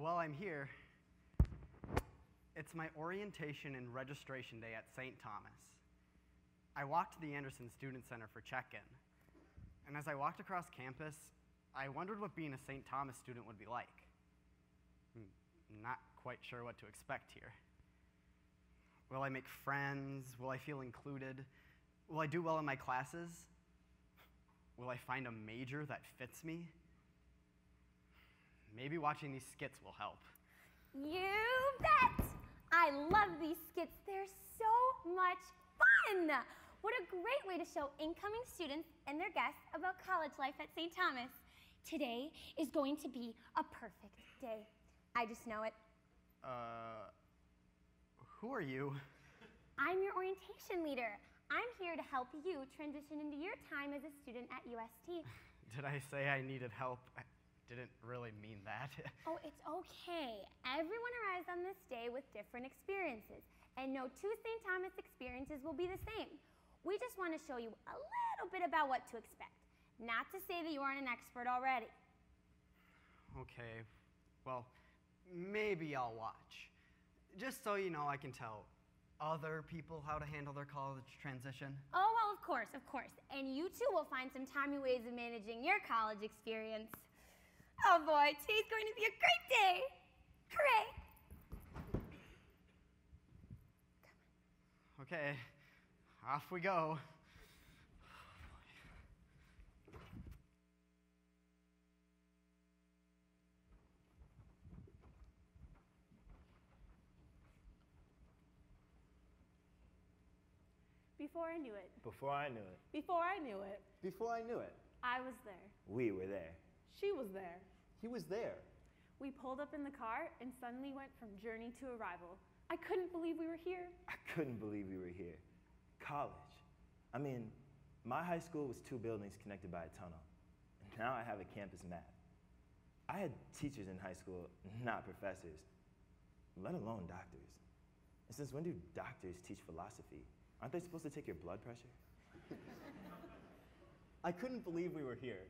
while I'm here, it's my orientation and registration day at St. Thomas. I walked to the Anderson Student Center for check-in, and as I walked across campus, I wondered what being a St. Thomas student would be like. I'm not quite sure what to expect here. Will I make friends? Will I feel included? Will I do well in my classes? Will I find a major that fits me? Maybe watching these skits will help. You bet! I love these skits. They're so much fun! What a great way to show incoming students and their guests about college life at St. Thomas. Today is going to be a perfect day. I just know it. Who are you? I'm your orientation leader. I'm here to help you transition into your time as a student at UST. Did I say I needed help? I didn't really mean that. Oh, it's okay. Everyone arrives on this day with different experiences, and no two St. Thomas experiences will be the same. We just want to show you a little bit about what to expect, not to say that you aren't an expert already. Okay, well, maybe I'll watch. Just so you know, I can tell other people how to handle their college transition. Oh, well, of course, of course. And you too will find some timely ways of managing your college experience. Oh boy, today's going to be a great day. Hooray! Okay, off we go. Before I knew it. Before I knew it. Before I knew it. Before I knew it. I was there. We were there. She was there. He was there. We pulled up in the car and suddenly went from journey to arrival. I couldn't believe we were here. I couldn't believe we were here. College. I mean, my high school was 2 buildings connected by a tunnel. And now I have a campus map. I had teachers in high school, not professors, let alone doctors. And since when do doctors teach philosophy? Aren't they supposed to take your blood pressure? I couldn't believe we were here.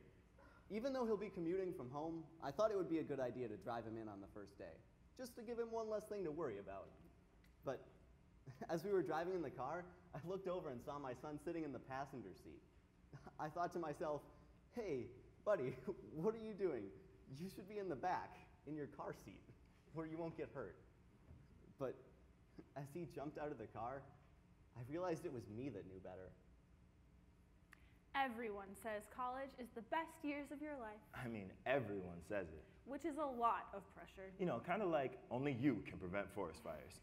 Even though he'll be commuting from home, I thought it would be a good idea to drive him in on the first day, just to give him one less thing to worry about. But as we were driving in the car, I looked over and saw my son sitting in the passenger seat. I thought to myself, hey, buddy, what are you doing? You should be in the back, in your car seat, where you won't get hurt. But as he jumped out of the car, I realized it was me that knew better. Everyone says college is the best years of your life. I mean, everyone says it. Which is a lot of pressure. You know, kind of like only you can prevent forest fires.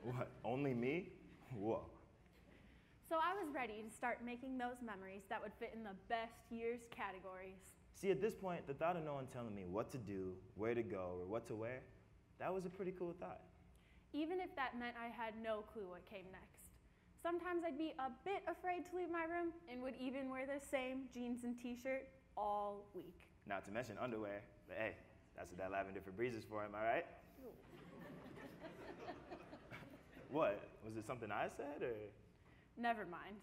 What, only me? Whoa. So I was ready to start making those memories that would fit in the best years categories. See, at this point, the thought of no one telling me what to do, where to go, or what to wear, that was a pretty cool thought. Even if that meant I had no clue what came next. Sometimes I'd be a bit afraid to leave my room and would even wear the same jeans and t-shirt all week. Not to mention underwear, but hey, that's what that lavender Febreze is for, am I right? What, was it something I said, or? Never mind.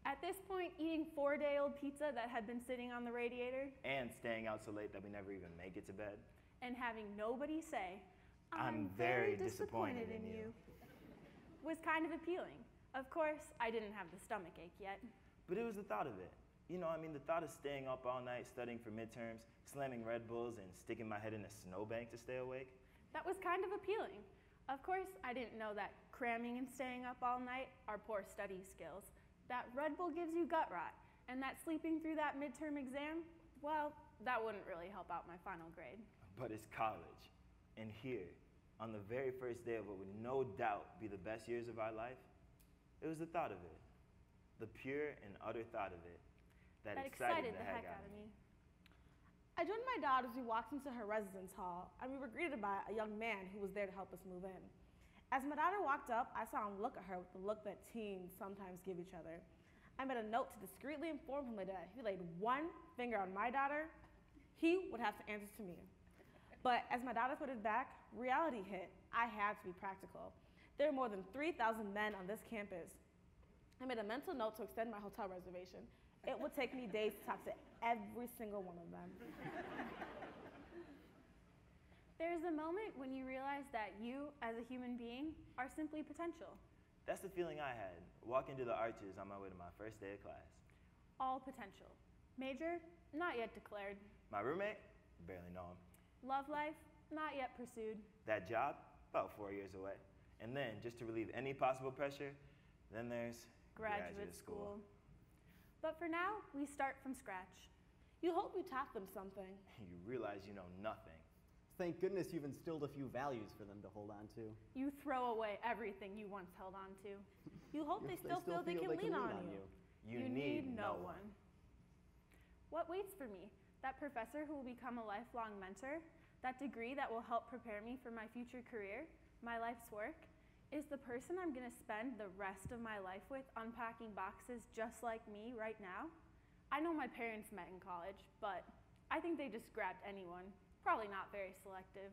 At this point, eating 4-day-old pizza that had been sitting on the radiator. And staying out so late that we never even make it to bed. And having nobody say, I'm very disappointed in you. Was kind of appealing. Of course, I didn't have the stomach ache yet. But it was the thought of it. You know, I mean, the thought of staying up all night studying for midterms, slamming Red Bulls, and sticking my head in a snowbank to stay awake. That was kind of appealing. Of course, I didn't know that cramming and staying up all night are poor study skills. That Red Bull gives you gut rot, and that sleeping through that midterm exam, well, that wouldn't really help out my final grade. But it's college. And here, on the very first day of what would no doubt be the best years of our life, it was the thought of it, the pure and utter thought of it, that excited the heck out of me. I joined my daughter as we walked into her residence hall, and we were greeted by a young man who was there to help us move in. As my daughter walked up, I saw him look at her with the look that teens sometimes give each other. I made a note to discreetly inform him that if he laid one finger on my daughter, he would have to answer to me. But as my daughter put it back, reality hit. I had to be practical. There are more than 3,000 men on this campus. I made a mental note to extend my hotel reservation. It would take me days to talk to every single one of them. There's a moment when you realize that you, as a human being, are simply potential. That's the feeling I had walking to the arches on my way to my first day of class. All potential. Major, not yet declared. My roommate, barely know him. Love life, not yet pursued. That job, about 4 years away. And then, just to relieve any possible pressure, then there's Graduate school. But for now, we start from scratch. You hope you taught them something. You realize you know nothing. Thank goodness you've instilled a few values for them to hold on to. You throw away everything you once held on to. You hope they still feel they can lean on you. You need no one. What waits for me? That professor who will become a lifelong mentor? That degree that will help prepare me for my future career? My life's work? Is the person I'm gonna spend the rest of my life with unpacking boxes just like me right now? I know my parents met in college, but I think they just grabbed anyone. Probably not very selective.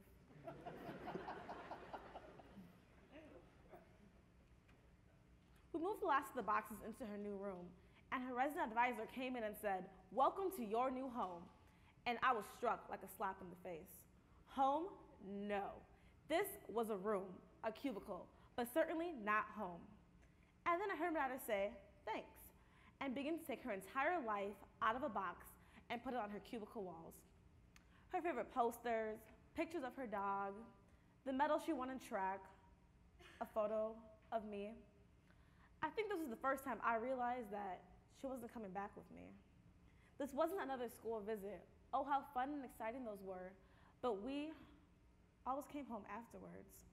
We moved the last of the boxes into her new room, and her resident advisor came in and said, "Welcome to your new home." And I was struck like a slap in the face. Home? No. This was a room, a cubicle, but certainly not home. And then I heard my daughter say, "Thanks," and begin to take her entire life out of a box and put it on her cubicle walls. Her favorite posters, pictures of her dog, the medal she won in track, a photo of me. I think this was the first time I realized that she wasn't coming back with me. This wasn't another school visit. Oh, how fun and exciting those were. But we always came home afterwards.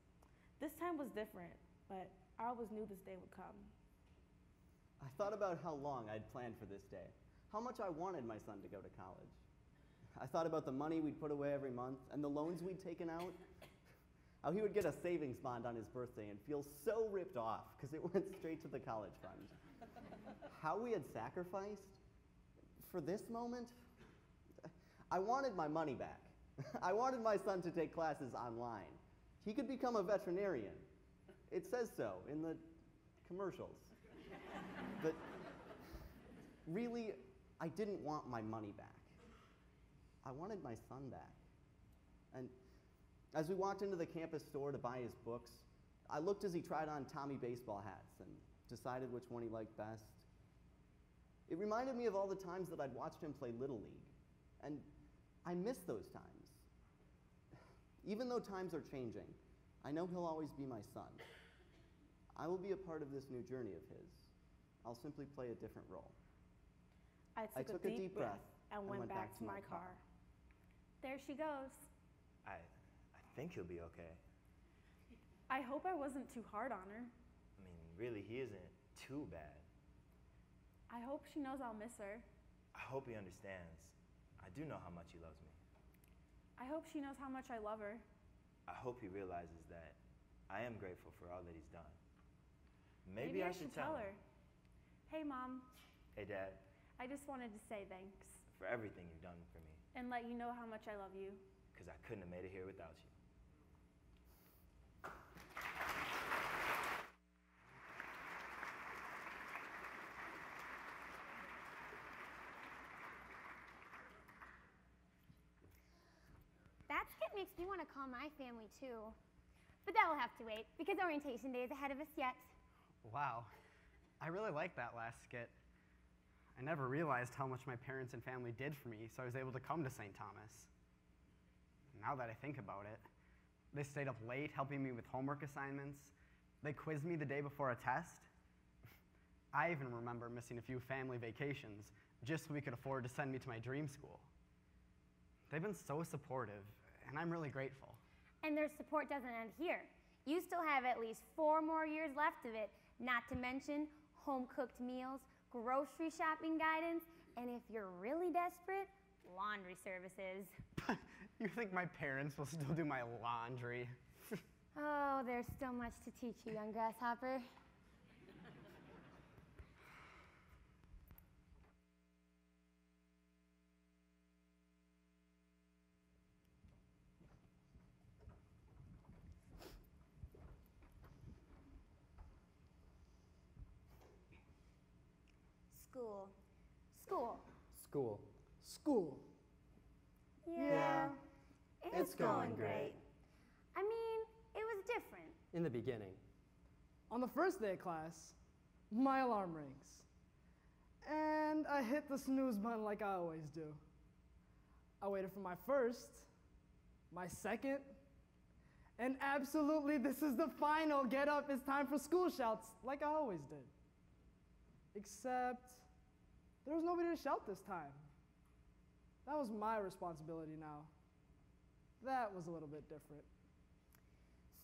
This time was different, but I always knew this day would come. I thought about how long I'd planned for this day, how much I wanted my son to go to college. I thought about the money we'd put away every month and the loans we'd taken out. How he would get a savings bond on his birthday and feel so ripped off because it went straight to the college fund. How we had sacrificed for this moment. I wanted my money back. I wanted my son to take classes online. He could become a veterinarian. It says so in the commercials. But really, I didn't want my money back. I wanted my son back. And as we walked into the campus store to buy his books, I looked as he tried on Tommy baseball hats and decided which one he liked best. It reminded me of all the times that I'd watched him play Little League, and I miss those times. Even though times are changing, I know he'll always be my son. I will be a part of this new journey of his. I'll simply play a different role. I took a deep breath and went back to my car. There she goes. I think he'll be okay. I hope I wasn't too hard on her. I mean, really, he isn't too bad. I hope she knows I'll miss her. I hope he understands. I do know how much he loves me. I hope she knows how much I love her. I hope he realizes that I am grateful for all that he's done. Maybe I should tell her. Hey, Mom. Hey, Dad. I just wanted to say thanks. For everything you've done for me. And let you know how much I love you. Because I couldn't have made it here without you. That skit makes me want to call my family too. But that will have to wait because orientation day is ahead of us yet. Wow, I really liked that last skit. I never realized how much my parents and family did for me, so I was able to come to St. Thomas. Now that I think about it, they stayed up late helping me with homework assignments. They quizzed me the day before a test. I even remember missing a few family vacations just so we could afford to send me to my dream school. They've been so supportive, and I'm really grateful. And their support doesn't end here. You still have at least 4 more years left of it, not to mention home-cooked meals, grocery shopping guidance, and if you're really desperate, laundry services. You think my parents will still do my laundry? Oh, there's so much to teach you, young grasshopper. School. School. School. School. Yeah, it's going great. I mean, it was different. In the beginning. On the first day of class, my alarm rings. And I hit the snooze button like I always do. I waited for my first, my second, and absolutely this is the final get up, it's time for school shouts like I always did. Except there was nobody to shout this time. That was my responsibility now. That was a little bit different.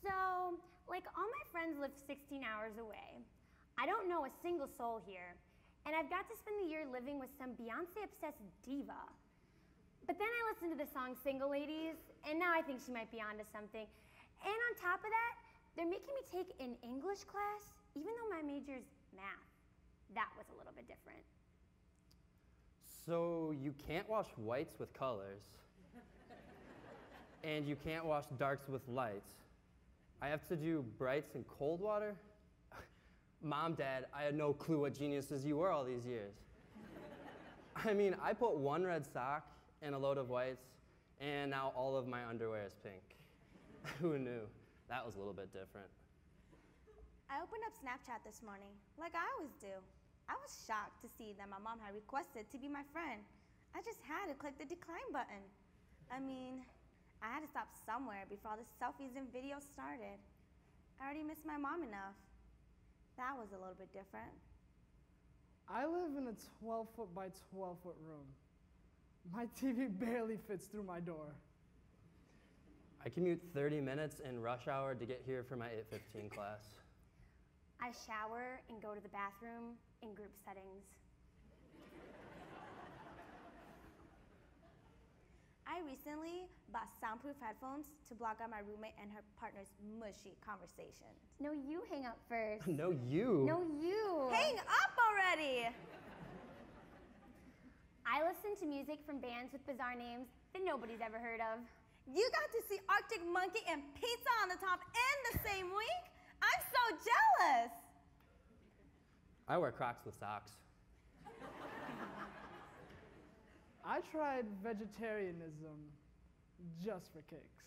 So, like all my friends live 16 hours away. I don't know a single soul here, and I've got to spend the year living with some Beyonce-obsessed diva. But then I listened to the song Single Ladies, and now I think she might be onto something. And on top of that, they're making me take an English class, even though my major's math. That was a little bit different. So you can't wash whites with colors, and you can't wash darks with lights. I have to do brights in cold water? Mom, Dad, I had no clue what geniuses you were all these years. I mean, I put one red sock in a load of whites, and now all of my underwear is pink. Who knew? That was a little bit different. I opened up Snapchat this morning, like I always do. I was shocked to see that my mom had requested to be my friend. I just had to click the decline button. I mean, I had to stop somewhere before all the selfies and videos started. I already missed my mom enough. That was a little bit different. I live in a 12-foot by 12-foot room. My TV barely fits through my door. I commute 30 minutes in rush hour to get here for my 8:15 class. I shower and go to the bathroom in group settings. I recently bought soundproof headphones to block out my roommate and her partner's mushy conversations. No, you hang up first. No, you. No, you. Hang up already! I listen to music from bands with bizarre names that nobody's ever heard of. You got to see Arctic Monkey and Pizza on the Top in the same week? I'm so jealous! I wear Crocs with socks. I tried vegetarianism just for kicks.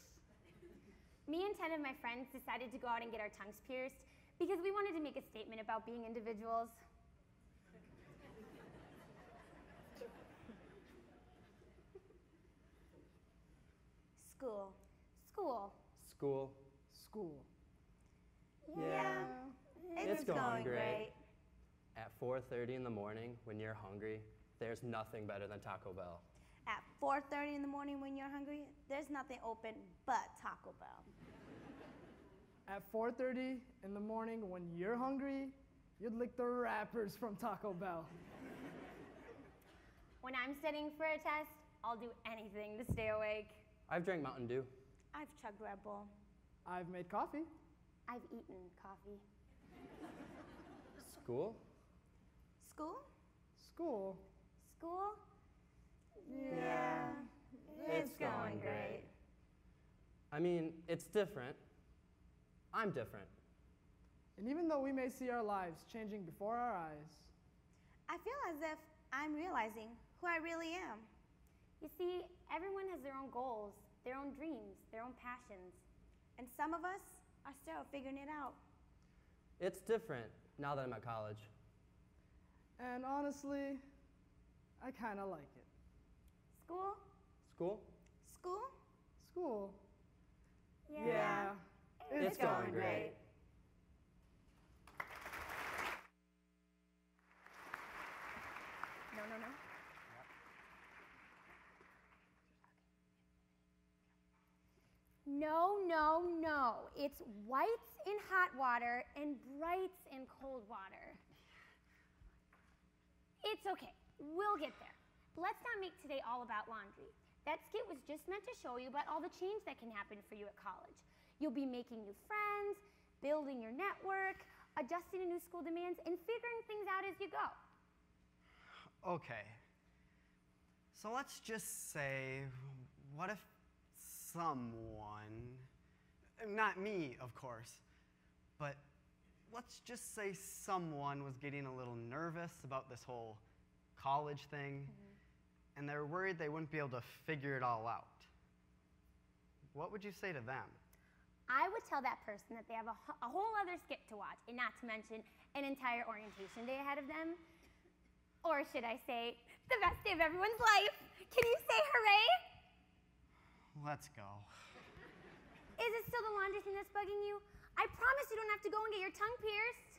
Me and 10 of my friends decided to go out and get our tongues pierced because we wanted to make a statement about being individuals. School. School. School. School. Yeah. It's going great. At 4:30 in the morning, when you're hungry, there's nothing better than Taco Bell. At 4:30 in the morning when you're hungry, there's nothing open but Taco Bell. At 4:30 in the morning when you're hungry, you'd lick the wrappers from Taco Bell. When I'm studying for a test, I'll do anything to stay awake. I've drank Mountain Dew. I've chugged Red Bull. I've made coffee. I've eaten coffee. School? School? School. School? Yeah. It's going great. I mean, it's different. I'm different. And even though we may see our lives changing before our eyes, I feel as if I'm realizing who I really am. You see, everyone has their own goals, their own dreams, their own passions. And some of us are still figuring it out. It's different now that I'm at college. and honestly, I kind of like it. School? School? School? School. Yeah. It's going great. No. No. It's whites in hot water and brights in cold water. It's okay. We'll get there. Let's not make today all about laundry. That skit was just meant to show you about all the change that can happen for you at college. You'll be making new friends, building your network, adjusting to new school demands, and figuring things out as you go. Okay. So let's just say, what if someone, not me, of course, but let's just say someone was getting a little nervous about this whole college thing, and they're worried they wouldn't be able to figure it all out. What would you say to them? I would tell that person that they have a whole other skit to watch, and not to mention an entire orientation day ahead of them. Or should I say, the best day of everyone's life. Can you say hooray? Let's go. Is it still the laundry thing that's bugging you? I promise you don't have to go and get your tongue pierced.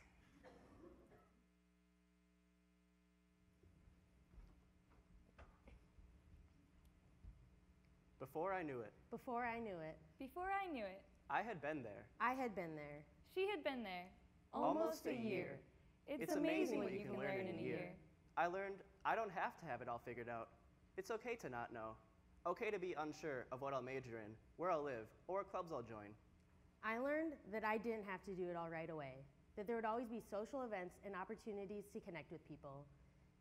Before I knew it, Before I knew it, Before I knew it, I had been there. I had been there. she had been there. Almost a year. It's amazing what you can learn in a year. I learned I don't have to have it all figured out. It's okay to not know. Okay to be unsure of what I'll major in, where I'll live, or what clubs I'll join. I learned that I didn't have to do it all right away, that there would always be social events and opportunities to connect with people,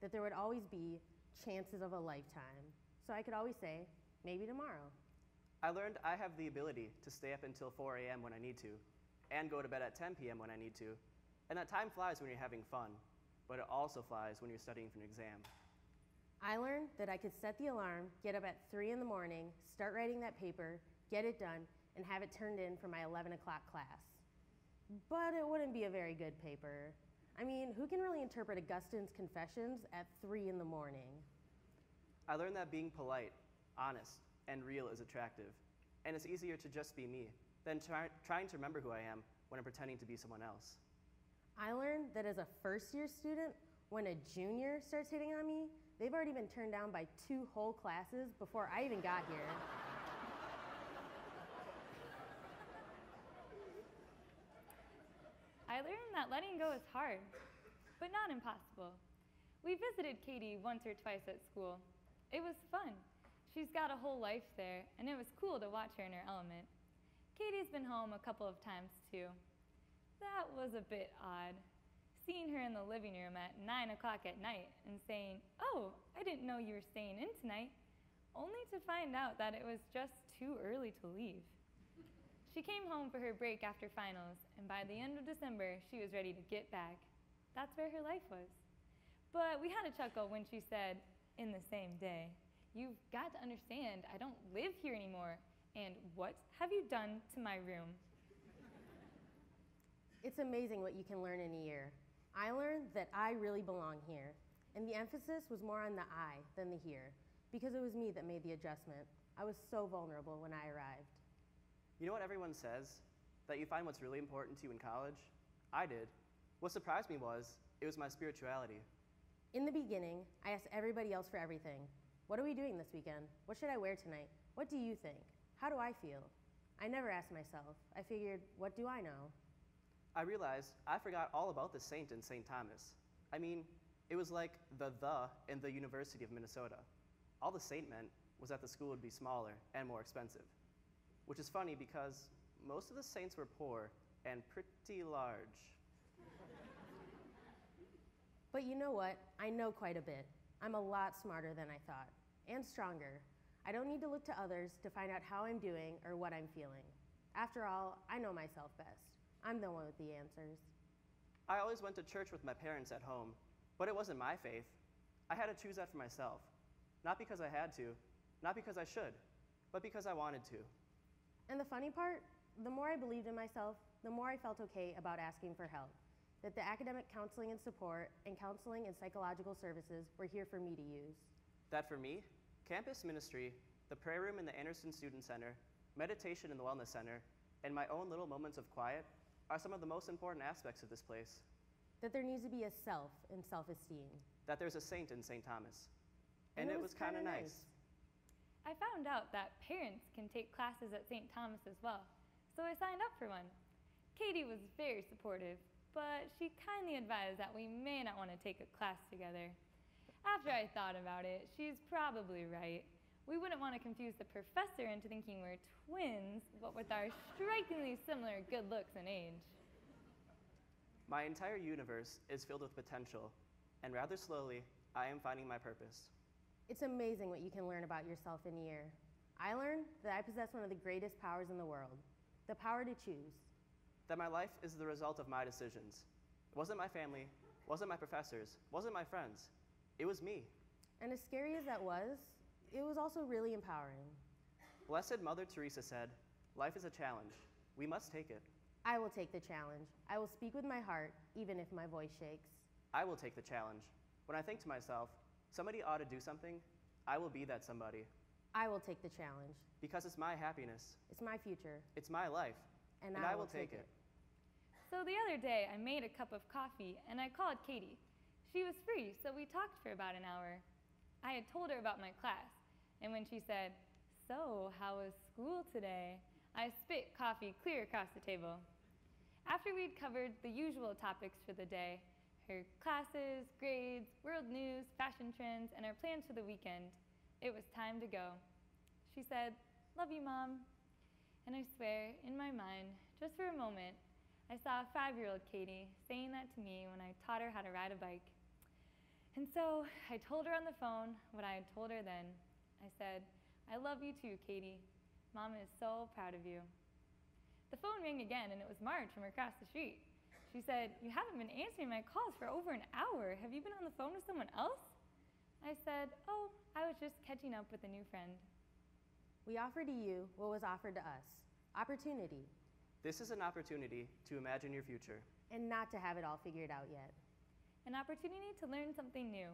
that there would always be chances of a lifetime. So I could always say, maybe tomorrow. I learned I have the ability to stay up until 4 a.m. when I need to, and go to bed at 10 p.m. when I need to, and that time flies when you're having fun, but it also flies when you're studying for an exam. I learned that I could set the alarm, get up at 3 in the morning, start writing that paper, get it done, and have it turned in for my 11 o'clock class. But it wouldn't be a very good paper. I mean, who can really interpret Augustine's Confessions at 3 in the morning? I learned that being polite, honest, and real is attractive, and it's easier to just be me than trying to remember who I am when I'm pretending to be someone else. I learned that as a first-year student, when a junior starts hitting on me, they've already been turned down by 2 whole classes before I even got here. I learned that letting go is hard, but not impossible. We visited Katie once or twice at school. It was fun. She's got a whole life there, and it was cool to watch her in her element. Katie's been home a couple of times too. That was a bit odd, seeing her in the living room at 9 o'clock at night and saying, "Oh, I didn't know you were staying in tonight," only to find out that it was just too early to leave. She came home for her break after finals, and by the end of December, she was ready to get back. That's where her life was. But we had a chuckle when she said, in the same day, "You've got to understand, I don't live here anymore, and what have you done to my room?" It's amazing what you can learn in a year. I learned that I really belong here, and the emphasis was more on the I than the here, because it was me that made the adjustment. I was so vulnerable when I arrived. You know what everyone says? That you find what's really important to you in college? I did. What surprised me was, it was my spirituality. In the beginning, I asked everybody else for everything. What are we doing this weekend? What should I wear tonight? What do you think? How do I feel? I never asked myself. I figured, what do I know? I realized I forgot all about the saint in St. Thomas. I mean, it was like the in the University of Minnesota. All the saint meant was that the school would be smaller and more expensive. Which is funny because most of the saints were poor and pretty large. But you know what? I know quite a bit. I'm a lot smarter than I thought, and stronger. I don't need to look to others to find out how I'm doing or what I'm feeling. After all, I know myself best. I'm the one with the answers. I always went to church with my parents at home, but it wasn't my faith. I had to choose that for myself. Not because I had to, not because I should, but because I wanted to. And the funny part, the more I believed in myself, the more I felt okay about asking for help. That the academic counseling and support and counseling and psychological services were here for me to use. That for me, campus ministry, the prayer room in the Anderson Student Center, meditation in the Wellness Center, and my own little moments of quiet are some of the most important aspects of this place. That there needs to be a self and self-esteem. That there's a saint in St. Thomas. And it was kind of nice. I found out that parents can take classes at St. Thomas as well, so I signed up for one. Katie was very supportive, but she kindly advised that we may not want to take a class together. After I thought about it, she's probably right. We wouldn't want to confuse the professor into thinking we're twins, what with our strikingly similar good looks and age. My entire universe is filled with potential, and rather slowly, I am finding my purpose. It's amazing what you can learn about yourself in a year. I learned that I possess one of the greatest powers in the world, the power to choose. That my life is the result of my decisions. It wasn't my family, wasn't my professors, wasn't my friends. It was me. And as scary as that was, it was also really empowering. Blessed Mother Teresa said, "Life is a challenge. We must take it. I will take the challenge. I will speak with my heart, even if my voice shakes. I will take the challenge. When I think to myself, somebody ought to do something, I will be that somebody. I will take the challenge. Because it's my happiness. It's my future. It's my life. And I will take it. So the other day, I made a cup of coffee and I called Katie. She was free, so we talked for about an hour. I had told her about my class, and when she said, "So, how was school today?" I spit coffee clear across the table. After we'd covered the usual topics for the day, her classes, grades, world news, fashion trends, and our plans for the weekend, it was time to go. She said, "Love you, Mom." And I swear, in my mind, just for a moment, I saw a 5-year-old Katie saying that to me when I taught her how to ride a bike. And so I told her on the phone what I had told her then. I said, "I love you too, Katie. Mama is so proud of you." The phone rang again, and it was Marge from across the street. She said, "You haven't been answering my calls for over an hour. Have you been on the phone with someone else?" I said, "Oh, I was just catching up with a new friend." We offer to you what was offered to us, opportunity, This is an opportunity to imagine your future, and not to have it all figured out yet, An opportunity to learn something new.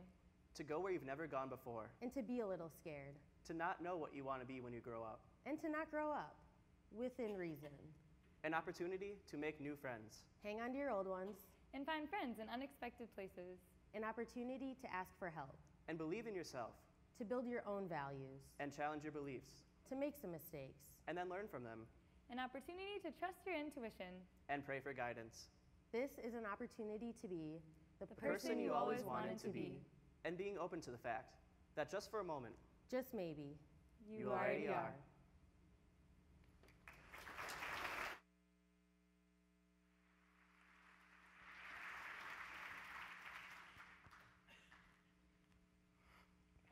to go where you've never gone before, and to be a little scared, to not know what you want to be when you grow up, and to not grow up, within reason. an opportunity to make new friends, Hang on to your old ones, And find friends in unexpected places. an opportunity to ask for help, and believe in yourself, to build your own values, and challenge your beliefs, to make some mistakes, and then learn from them, An opportunity to trust your intuition. and pray for guidance. This is an opportunity to be the person you always wanted to be. And being open to the fact that just for a moment, Just maybe. You already are.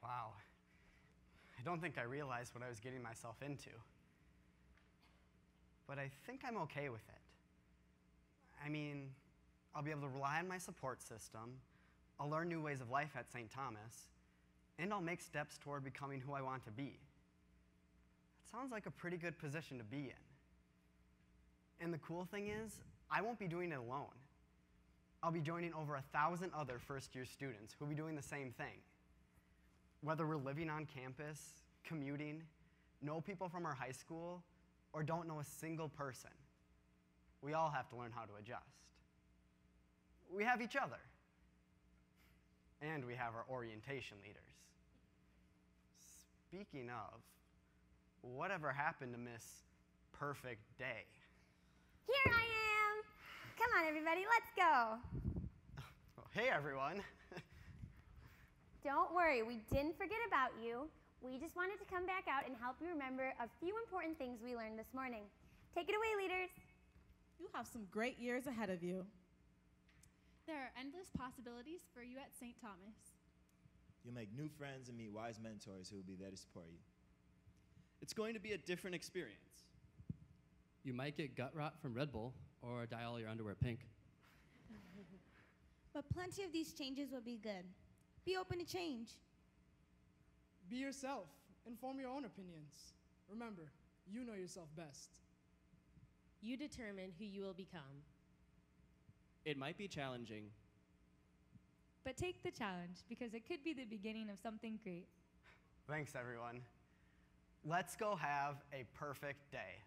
Wow. I don't think I realized what I was getting myself into. But I think I'm okay with it. I mean, I'll be able to rely on my support system, I'll learn new ways of life at St. Thomas, and I'll make steps toward becoming who I want to be. That sounds like a pretty good position to be in. And the cool thing is, I won't be doing it alone. I'll be joining over 1,000 other first-year students who'll be doing the same thing. Whether we're living on campus, commuting, know people from our high school, or don't know a single person, we all have to learn how to adjust. We have each other. And we have our orientation leaders. Speaking of, whatever happened to Miss Perfect Day? Here I am. Come on, everybody, let's go. Well, hey, everyone. Don't worry, we didn't forget about you. We just wanted to come back out and help you remember a few important things we learned this morning. Take it away, leaders. You have some great years ahead of you. There are endless possibilities for you at St. Thomas. You'll make new friends and meet wise mentors who will be there to support you. It's going to be a different experience. You might get gut rot from Red Bull or dye all your underwear pink. But plenty of these changes will be good. Be open to change. Be yourself and form your own opinions. Remember, you know yourself best. You determine who you will become. It might be challenging. But take the challenge, because it could be the beginning of something great. Thanks, everyone. Let's go have a perfect day.